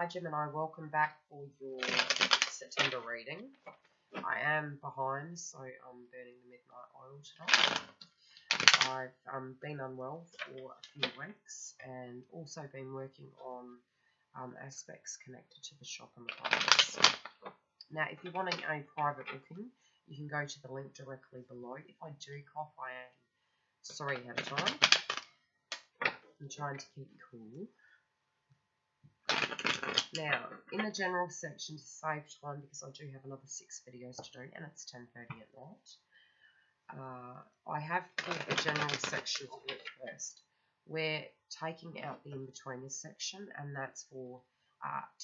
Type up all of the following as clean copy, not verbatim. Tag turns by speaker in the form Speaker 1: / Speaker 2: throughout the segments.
Speaker 1: Hi Gemini, welcome back for your September reading. I am behind, so I'm burning the midnight oil tonight. I've been unwell for a few weeks and also been working on aspects connected to the shop and the products. Now, if you're wanting a private booking, you can go to the link directly below. If I do cough, I am sorry ahead of time. I'm trying to keep you cool. Now, in the general section, to save time, because I do have another 6 videos to do, and it's 10:30 at night, I have pulled the general section to it first. We're taking out the in-betweeners section, and that's for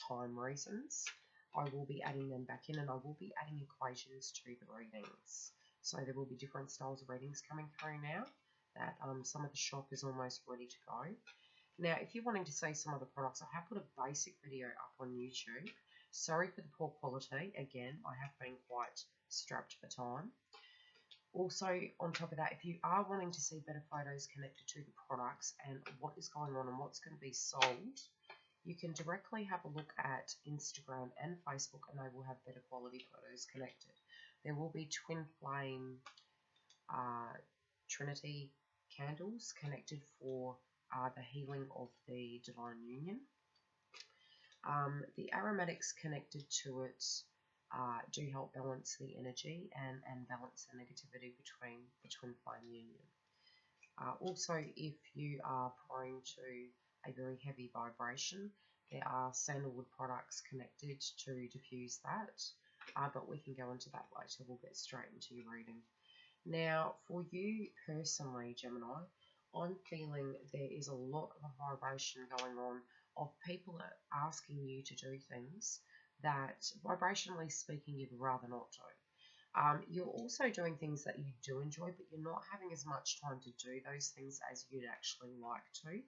Speaker 1: time reasons. I will be adding them back in, and I will be adding equations to the readings. So there will be different styles of readings coming through now, that some of the shop is almost ready to go. Now, if you're wanting to see some of the products, I have put a basic video up on YouTube. Sorry for the poor quality. Again, I have been quite strapped for time. Also, on top of that, if you are wanting to see better photos connected to the products and what is going on and what's going to be sold, you can directly have a look at Instagram and Facebook, and they will have better quality photos connected. There will be twin flame Trinity candles connected for the healing of the divine union. The aromatics connected to it do help balance the energy and balance the negativity between the twin flame union. Also, if you are prone to a very heavy vibration, there are sandalwood products connected to diffuse that, but we can go into that later. We'll get straight into your reading. Now, for you personally, Gemini, I'm feeling there is a lot of vibration going on of people asking you to do things that, vibrationally speaking, you'd rather not do. You're also doing things that you do enjoy, but you're not having as much time to do those things as you'd actually like to.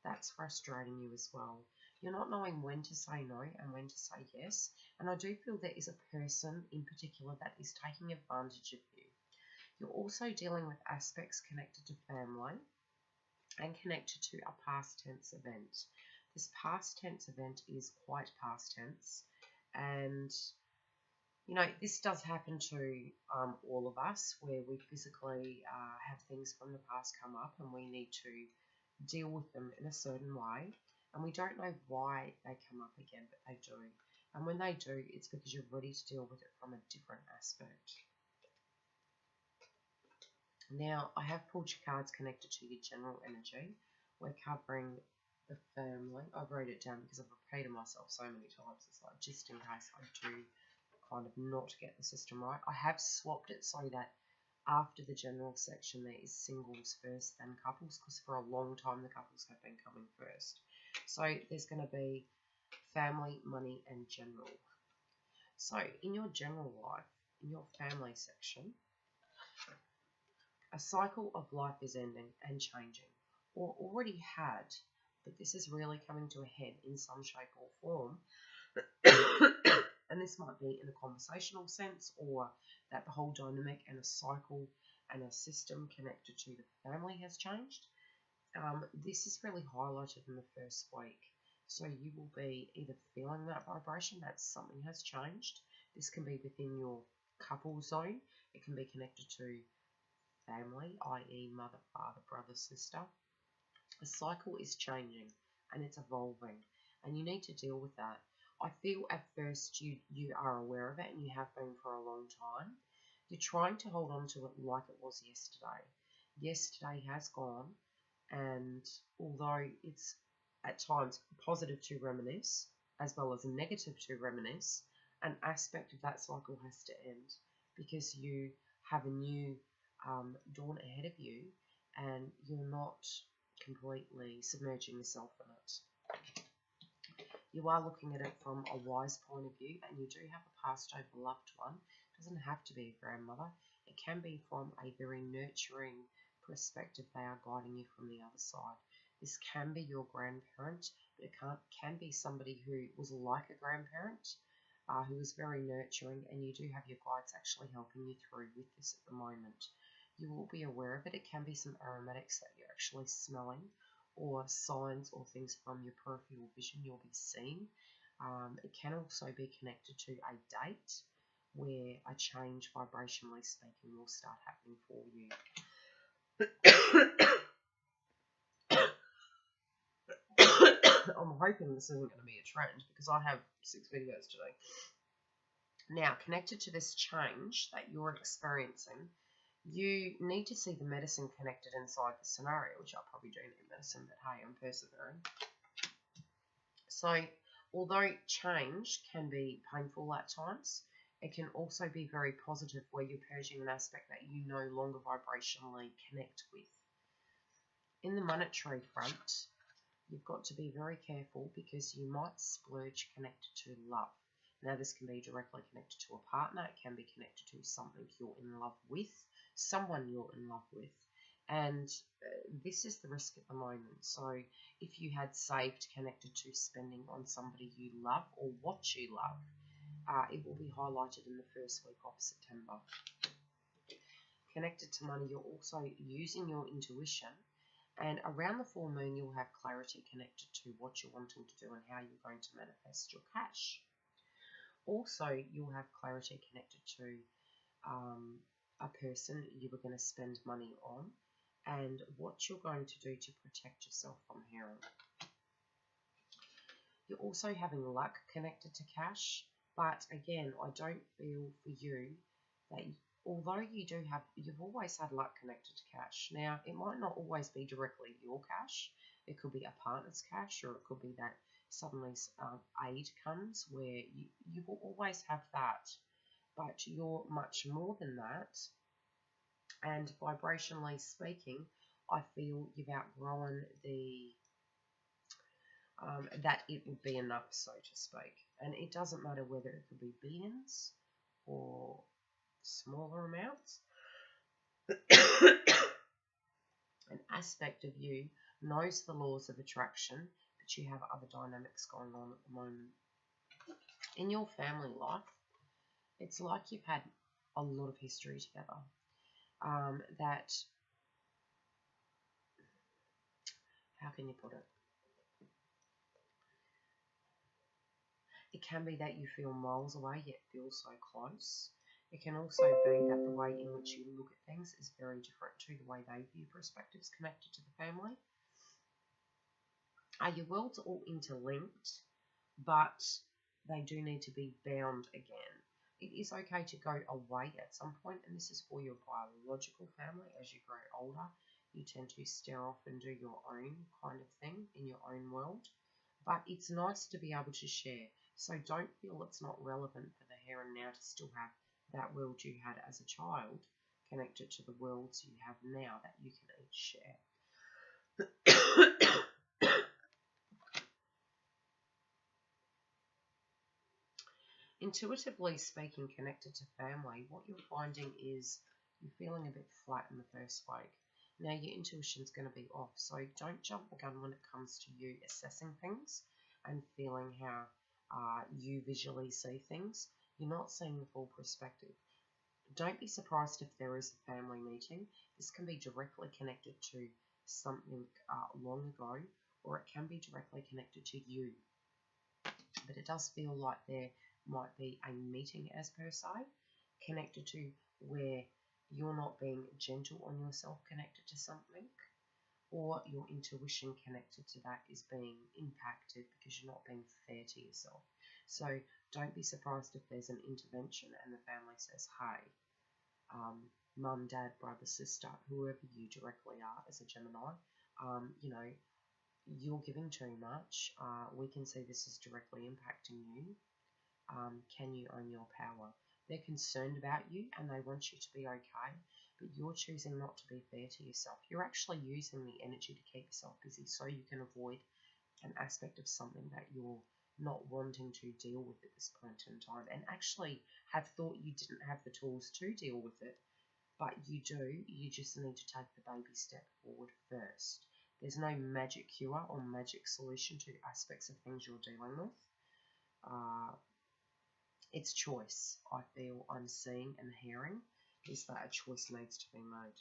Speaker 1: That's frustrating you as well. You're not knowing when to say no and when to say yes, and I do feel there is a person in particular that is taking advantage of you. You're also dealing with aspects connected to family and connected to a past tense event. This past tense event is quite past tense, and you know, this does happen to all of us, where we physically have things from the past come up and we need to deal with them in a certain way, and we don't know why they come up again, but they do. And when they do, it's because you're ready to deal with it from a different aspect. Now, I have pulled your cards connected to your general energy. We're covering the family. I wrote it down because I've repeated myself so many times. It's like, just in case I do kind of not get the system right. I have swapped it so that after the general section there is singles first, then couples, because for a long time the couples have been coming first. So there's going to be family, money, and general. So in your general life, in your family section, a cycle of life is ending and changing, or already had, but this is really coming to a head in some shape or form. And this might be in a conversational sense, or that the whole dynamic and a cycle and a system connected to the family has changed. This is really highlighted in the first week. So you will be either feeling that vibration, that something has changed. This can be within your couple zone. It can be connected to family, i.e. mother, father, brother, sister. The cycle is changing and it's evolving, and you need to deal with that. I feel at first you are aware of it, and you have been for a long time. You're trying to hold on to it like it was yesterday. Yesterday has gone, and although it's at times positive to reminisce as well as negative to reminisce, an aspect of that cycle has to end, because you have a new dawn ahead of you, and you're not completely submerging yourself in it. You are looking at it from a wise point of view, and you do have a passed over loved one. It doesn't have to be a grandmother. It can be from a very nurturing perspective. They are guiding you from the other side. This can be your grandparent, but it can be somebody who was like a grandparent, who was very nurturing, and you do have your guides actually helping you through with this at the moment. You will be aware of it. It can be some aromatics that you're actually smelling, or signs or things from your peripheral vision you'll be seeing. It can also be connected to a date where a change, vibrationally speaking, will start happening for you. I'm hoping this isn't going to be a trend because I have 6 videos today. Now, connected to this change that you're experiencing, you need to see the medicine connected inside the scenario, which I probably do need medicine, but hey, I'm persevering. So, although change can be painful at times, it can also be very positive where you're purging an aspect that you no longer vibrationally connect with. In the monetary front, you've got to be very careful because you might splurge connected to love. Now, this can be directly connected to a partner. It can be connected to something you're in love with, someone you're in love with. And this is the risk at the moment. So if you had saved connected to spending on somebody you love or what you love, it will be highlighted in the first week of September. Connected to money, you're also using your intuition. And around the full moon, you'll have clarity connected to what you're wanting to do and how you're going to manifest your cash. Also, you'll have clarity connected to a person you were going to spend money on and what you're going to do to protect yourself from harm. You're also having luck connected to cash, but again, I don't feel for you that although you've always had luck connected to cash. Now, it might not always be directly your cash. It could be a partner's cash, or it could be that suddenly aid comes where you will always have that. But you're much more than that. And vibrationally speaking, I feel you've outgrown that it would be enough, so to speak. And it doesn't matter whether it could be billions or smaller amounts. An aspect of you knows the laws of attraction, but you have other dynamics going on at the moment. In your family life, it's like you've had a lot of history together. That, how can you put it? It can be that you feel miles away yet feel so close. It can also be that the way in which you look at things is very different to the way they view perspectives connected to the family. Your worlds are all interlinked, but they do need to be bound again. It is okay to go away at some point, and this is for your biological family. As you grow older, you tend to stare off and do your own kind of thing in your own world. But it's nice to be able to share. So don't feel it's not relevant for the here and now to still have that world you had as a child connected to the worlds you have now that you can each share. Intuitively speaking, connected to family, what you're finding is you're feeling a bit flat in the first week. Now, your intuition's going to be off, so don't jump the gun when it comes to you assessing things and feeling how you visually see things. You're not seeing the full perspective. Don't be surprised if there is a family meeting. This can be directly connected to something long ago, or it can be directly connected to you. But it does feel like there might be a meeting as per se, connected to where you're not being gentle on yourself connected to something, or your intuition connected to that is being impacted because you're not being fair to yourself. So don't be surprised if there's an intervention and the family says, hey, mum, dad, brother, sister, whoever you directly are as a Gemini, you're giving too much. We can see this is directly impacting you. Can you own your power? They're concerned about you and they want you to be okay, but you're choosing not to be fair to yourself. You're actually using the energy to keep yourself busy so you can avoid an aspect of something that you're not wanting to deal with at this point in time, and actually have thought you didn't have the tools to deal with it, but you do. You just need to take the baby step forward first. There's no magic cure or magic solution to aspects of things you're dealing with. It's choice. I feel I'm seeing and hearing is that a choice needs to be made.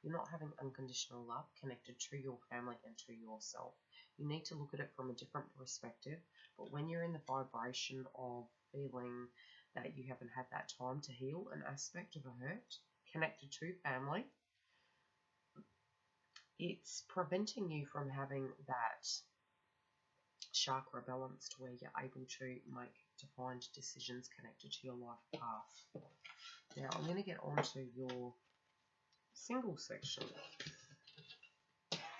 Speaker 1: You're not having unconditional love connected to your family and to yourself. You need to look at it from a different perspective. But when you're in the vibration of feeling that you haven't had that time to heal an aspect of a hurt connected to family, it's preventing you from having that chakra balanced where you're able to make defined decisions connected to your life path. Now I'm going to get onto your single section.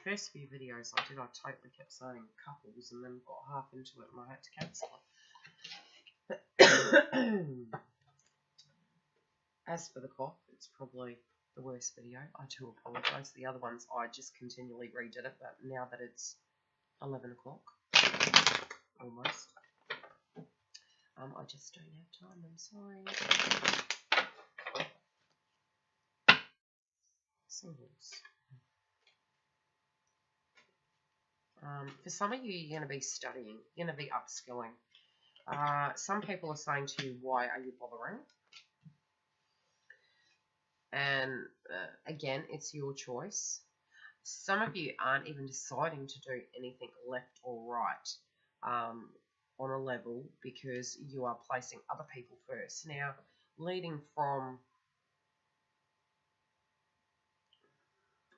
Speaker 1: First few videos I did, I totally kept saying couples and then got half into it and I had to cancel it. As for the cough, it's probably the worst video. I do apologise. The other ones I just continually redid it, but now that it's 11 o'clock, almost, I just don't have time. I'm sorry. Singles. For some of you, you're going to be studying. You're going to be upskilling. Some people are saying to you, why are you bothering? And again, it's your choice. Some of you aren't even deciding to do anything left or right on a level because you are placing other people first. Now, leading from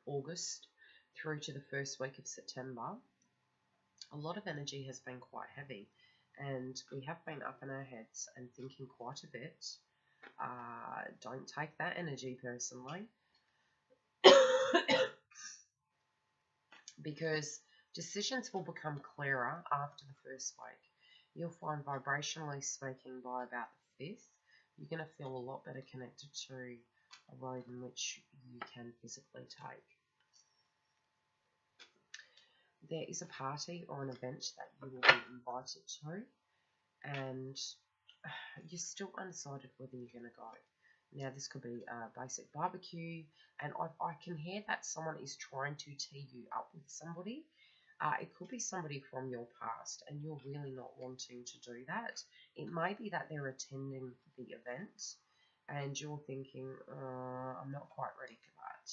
Speaker 1: August through to the first week of September, a lot of energy has been quite heavy and we have been up in our heads and thinking quite a bit. Don't take that energy personally because decisions will become clearer after the first week. You'll find vibrationally speaking by about the 5th, you're going to feel a lot better connected to a road in which you can physically take. There is a party or an event that you will be invited to and you're still undecided whether you're going to go. Now this could be a basic barbecue and I can hear that someone is trying to tee you up with somebody. It could be somebody from your past and you're really not wanting to do that. It may be that they're attending the event and you're thinking, I'm not quite ready for that.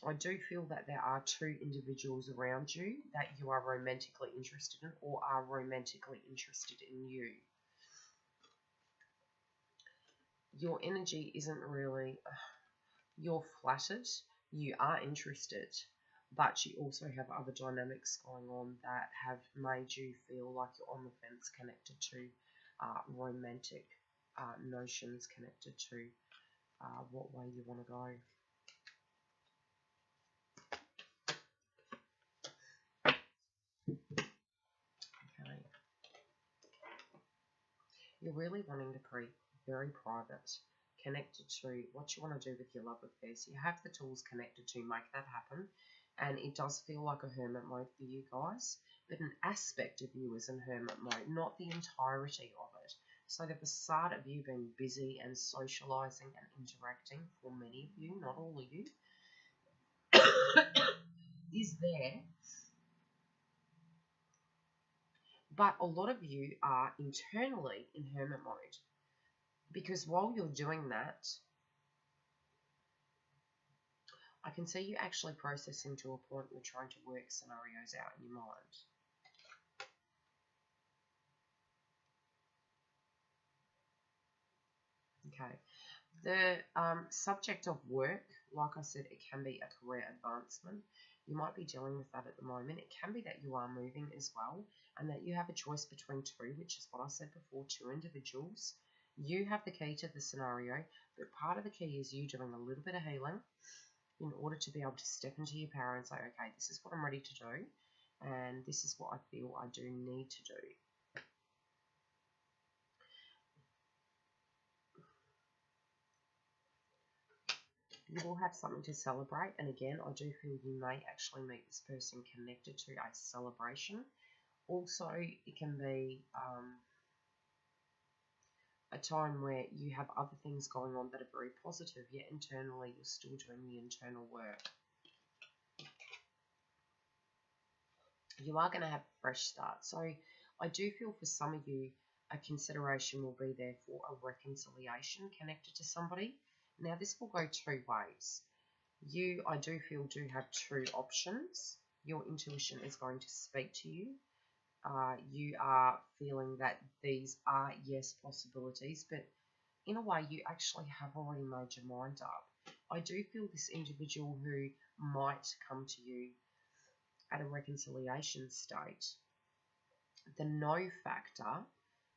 Speaker 1: I do feel that there are 2 individuals around you that you are romantically interested in or are romantically interested in you. Your energy isn't really, you're flattered, you are interested, but you also have other dynamics going on that have made you feel like you're on the fence connected to romantic notions, connected to what way you want to go. Okay. You're really wanting to be very private, connected to what you want to do with your love affairs. You have the tools connected to make that happen, and it does feel like a hermit mode for you guys, but an aspect of you is in hermit mode, not the entirety of it. So the facade of you being busy and socializing and interacting for many of you, not all of you, is there. But a lot of you are internally in hermit mode. Because while you're doing that, I can see you actually processing to a point where you're trying to work scenarios out in your mind. Okay. The subject of work, like I said, it can be a career advancement. You might be dealing with that at the moment. It can be that you are moving as well and that you have a choice between 2, which is what I said before, 2 individuals. You have the key to the scenario, but part of the key is you doing a little bit of healing in order to be able to step into your power and say, okay, this is what I'm ready to do, and this is what I feel I do need to do. You will have something to celebrate, and again, I do feel you may actually meet this person connected to a celebration. Also, it can be a time where you have other things going on that are very positive, yet internally you're still doing the internal work. You are going to have a fresh start. So I do feel for some of you, a consideration will be there for a reconciliation connected to somebody. Now, this will go 2 ways. You, I do feel, do have 2 options. your intuition is going to speak to you. You are feeling that these are, yes, possibilities, but in a way you actually have already made your mind up. I do feel this individual who might come to you at a reconciliation state, the no factor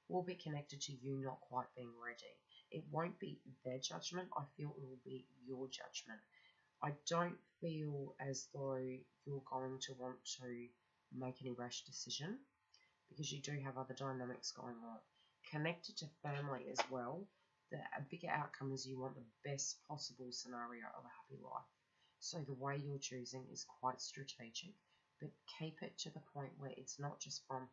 Speaker 1: will be connected to you not quite being ready. It won't be their judgment. I feel it will be your judgment. I don't feel as though you're going to want to make any rash decision, because you do have other dynamics going on. Connected to family as well, a bigger outcome is you want the best possible scenario of a happy life. So the way you're choosing is quite strategic, but keep it to the point where it's not just from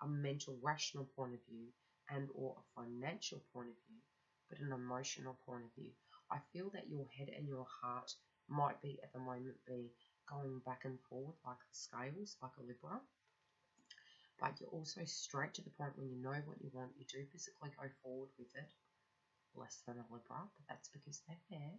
Speaker 1: a mental, rational point of view and or a financial point of view, but an emotional point of view. I feel that your head and your heart might be at the moment be going back and forward like the scales, like a Libra. But you're also straight to the point when you know what you want, you do physically go forward with it. Less than a Libra, but that's because they're fair.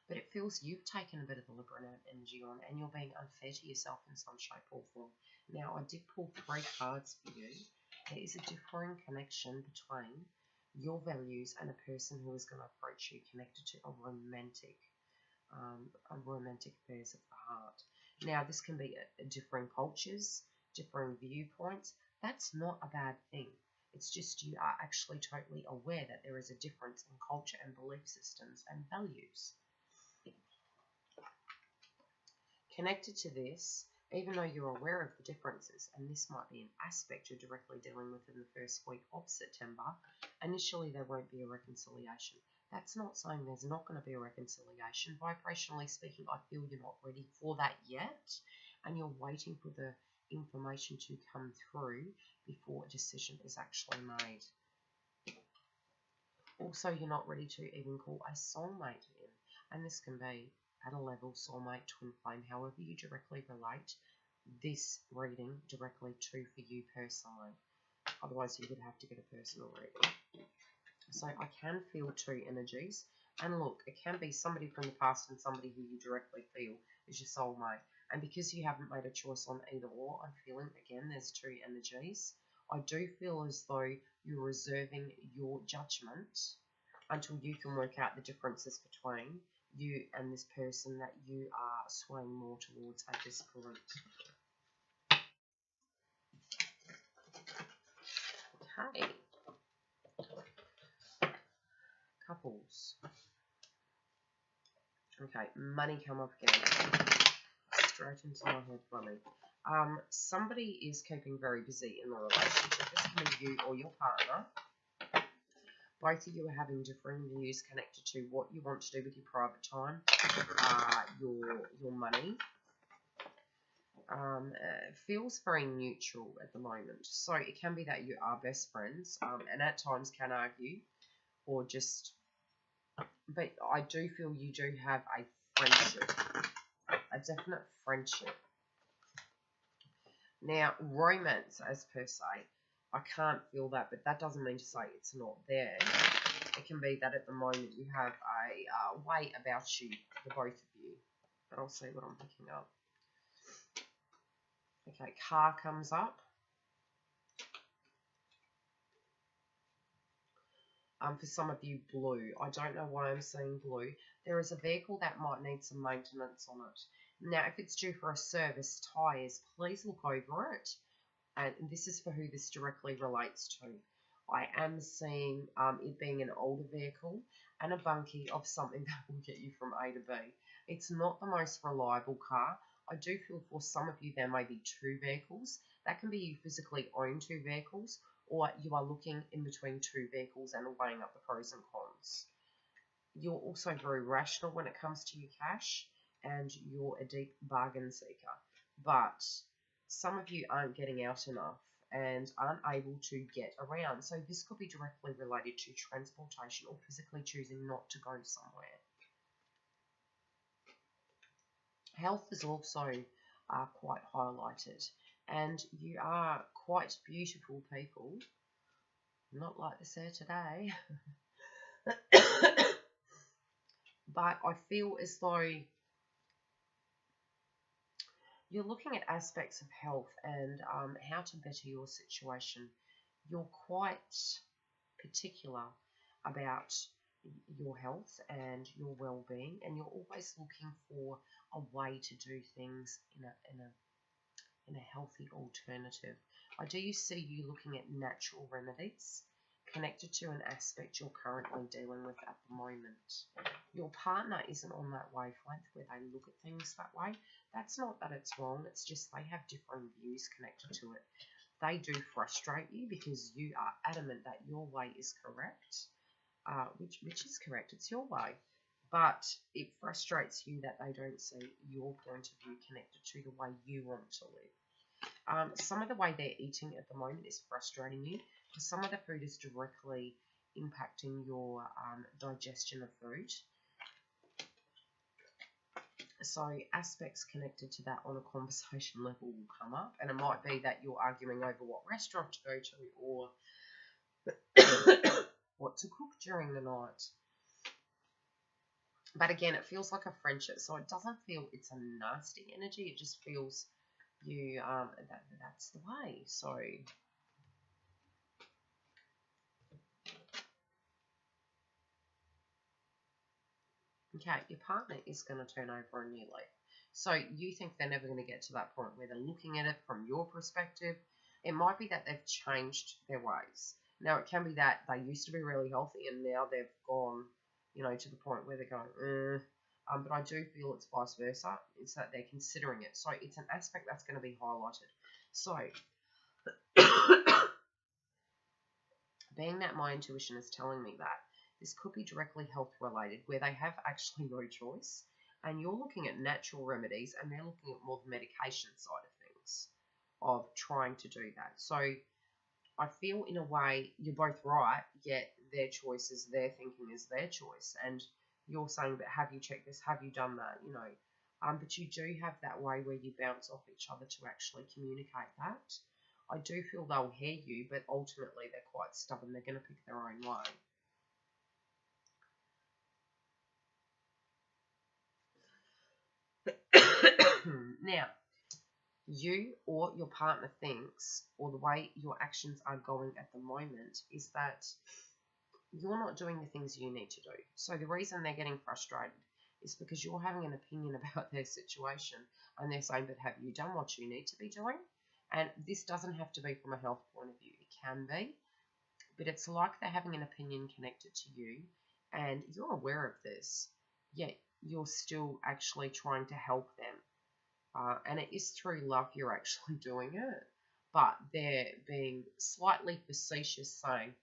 Speaker 1: But it feels you've taken a bit of the Libra energy on, and you're being unfair to yourself in some shape or form. Now, I did pull 3 cards for you. There is a differing connection between your values and a person who is going to approach you connected to a romantic affairs of the heart. Now, this can be differing cultures, differing viewpoints. That's not a bad thing. It's just you are actually totally aware that there is a difference in culture and belief systems and values. Connected to this, even though you're aware of the differences, and this might be an aspect you're directly dealing with in the first week of September, initially there won't be a reconciliation. That's not saying there's not going to be a reconciliation. Vibrationally speaking, I feel you're not ready for that yet, and you're waiting for the information to come through before a decision is actually made. Also, you're not ready to even call a soulmate in, and this can be at a level soulmate, twin flame, however you directly relate this reading directly to for you personally. Otherwise, you would have to get a personal reading. So I can feel 2 energies, and look, it can be somebody from the past and somebody who you directly feel is your soulmate. And because you haven't made a choice on either or, I'm feeling, again, there's 2 energies. I do feel as though you're reserving your judgment until you can work out the differences between you and this person that you are swaying more towards at this point. Okay. Couples. Okay, money come up again. Straight into my head, money. Somebody is keeping very busy in the relationship. This can be you or your partner. Both of you are having differing views connected to what you want to do with your private time, your money. Feels very neutral at the moment. So it can be that you are best friends, and at times can argue, or just, but I do feel you do have a friendship, a definite friendship. Now, romance as per se, I can't feel that, but that doesn't mean to say it's not there. It can be that at the moment you have a way about you, the both of you. But I'll see what I'm picking up. Okay, car comes up. For some of you, blue. I don't know why I'm saying blue. There is a vehicle that might need some maintenance on it. Now, if it's due for a service, tyres, please look over it. And this is for who this directly relates to. I am seeing it being an older vehicle and a bunkie of something that will get you from A to B. It's not the most reliable car. I do feel for some of you there may be 2 vehicles. That can be you physically own 2 vehicles, or you are looking in between 2 vehicles and weighing up the pros and cons. You're also very rational when it comes to your cash, and you're a deep bargain seeker. But some of you aren't getting out enough and aren't able to get around. So this could be directly related to transportation or physically choosing not to go somewhere. Health is also quite highlighted, and you are quite beautiful people. Not like this here today. But I feel as though you're looking at aspects of health and how to better your situation. You're quite particular about your health and your well-being, and you're always looking for a way to do things in a healthy alternative. I do see you looking at natural remedies connected to an aspect you're currently dealing with at the moment. Your partner isn't on that wavelength where they look at things that way. That's not that it's wrong, it's just they have different views connected to it. They do frustrate you because you are adamant that your way is correct, which is correct, it's your way. But it frustrates you that they don't see your point of view connected to the way you want to live. Some of the way they're eating at the moment is frustrating you because some of the food is directly impacting your digestion of food. So aspects connected to that on a conversation level will come up, and it might be that you're arguing over what restaurant to go to or what to cook during the night. But again, it feels like a friendship, so it doesn't feel it's a nasty energy. It just feels you that's the way. So okay, your partner is going to turn over a new leaf. So you think they're never going to get to that point where they're looking at it from your perspective. It might be that they've changed their ways. Now, it can be that they used to be really healthy and now they've gone, to the point where they're going, but I do feel it's vice versa. It's that they're considering it. So it's an aspect that's going to be highlighted. So being that my intuition is telling me that, this could be directly health related, where they have actually no choice, and you're looking at natural remedies, and they're looking at more the medication side of things, of trying to do that. So I feel in a way you're both right, yet their choice is their thinking is their choice, and you're saying, but have you checked this? Have you done that? But you do have that way where you bounce off each other to actually communicate that. I do feel they'll hear you, but ultimately they're quite stubborn. They're going to pick their own way. Now, you or your partner thinks, or the way your actions are going at the moment, is that you're not doing the things you need to do. So the reason they're getting frustrated is because you're having an opinion about their situation, and they're saying, but have you done what you need to be doing? And this doesn't have to be from a health point of view. It can be, but it's like they're having an opinion connected to you, and you're aware of this, yet you're still actually trying to help them. And it is through love you're actually doing it, but they're being slightly facetious, saying,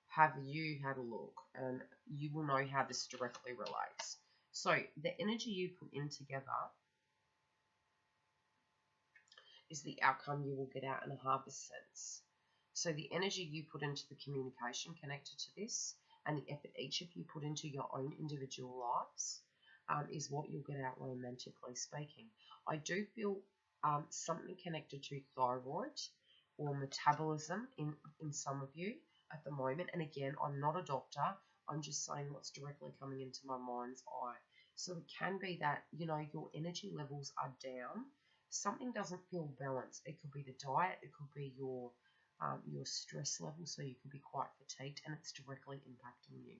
Speaker 1: have you had a look? And you will know how this directly relates. So the energy you put in together is the outcome you will get out in a harvest sense. So the energy you put into the communication connected to this, and the effort each of you put into your own individual lives, is what you'll get out romantically speaking. I do feel something connected to thyroid or metabolism in some of you at the moment. And again, I'm not a doctor. I'm just saying what's directly coming into my mind's eye. So it can be that, your energy levels are down. Something doesn't feel balanced. It could be the diet. It could be your stress level. So you could be quite fatigued, and it's directly impacting you.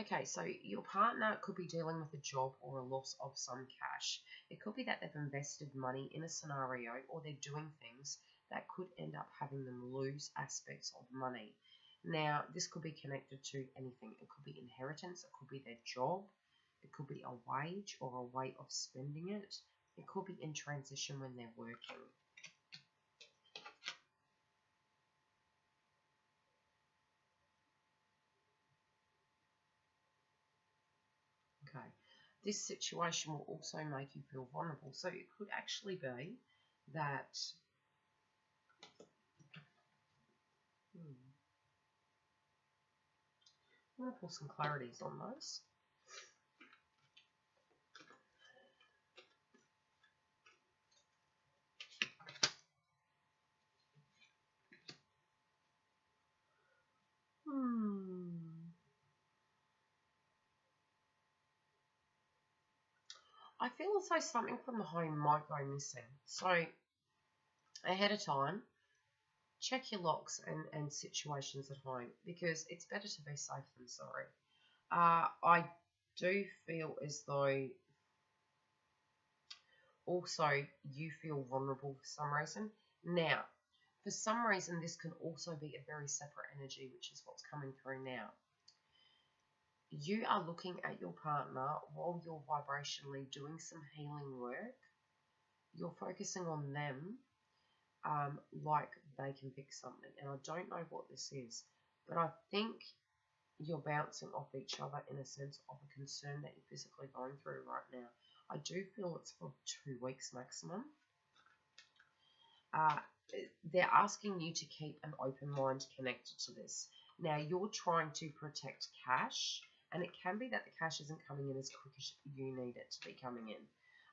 Speaker 1: Okay, so your partner could be dealing with a job or a loss of some cash. It could be that they've invested money in a scenario, or they're doing things that could end up having them lose aspects of money. Now, this could be connected to anything. It could be inheritance, it could be their job, it could be a wage or a way of spending it. It could be in transition when they're working. Okay, this situation will also make you feel vulnerable. So it could actually be that I'm going to pull some clarities on those. I feel as though something from the home might go missing. So ahead of time, check your locks and situations at home, because it's better to be safe than sorry. I do feel as though also you feel vulnerable for some reason. Now, for some reason, this can also be a very separate energy, which is what's coming through now. You are looking at your partner while you're vibrationally doing some healing work. You're focusing on them like they can fix something. And I don't know what this is, but I think you're bouncing off each other in a sense of a concern that you're physically going through right now. I do feel it's for 2 weeks maximum. They're asking you to keep an open mind connected to this. Now, you're trying to protect cash, and it can be that the cash isn't coming in as quick as you need it to be coming in.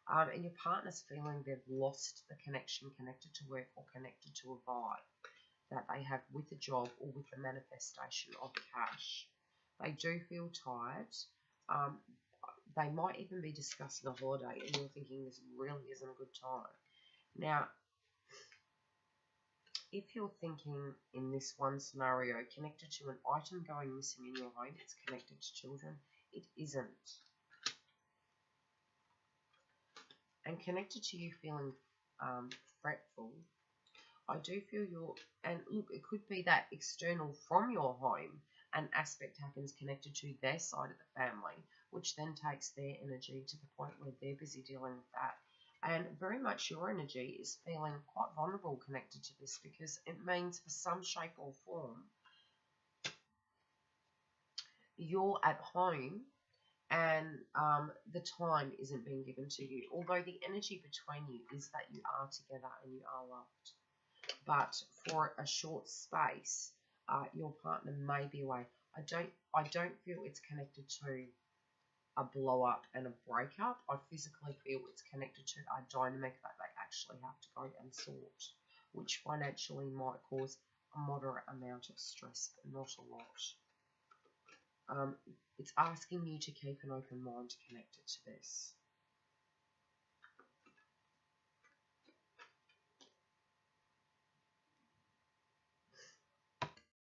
Speaker 1: And your partner's feeling they've lost the connection connected to work or connected to a vibe that they have with the job or with the manifestation of cash. They do feel tired. They might even be discussing a holiday, and you're thinking this really isn't a good time. Now, if you're thinking in this one scenario connected to an item going missing in your home, it's connected to children, it isn't. And connected to you feeling fretful, I do feel and look, it could be that external from your home, an aspect happens connected to their side of the family, which then takes their energy to the point where they're busy dealing with that. And very much your energy is feeling quite vulnerable connected to this, because it means for some shape or form you're at home and the time isn't being given to you. Although the energy between you is that you are together and you are loved. But for a short space, your partner may be away. I don't feel it's connected to a blow up and a breakup. I physically feel it's connected to a dynamic that they actually have to go and sort, which financially might cause a moderate amount of stress, but not a lot. It's asking you to keep an open mind connected to this.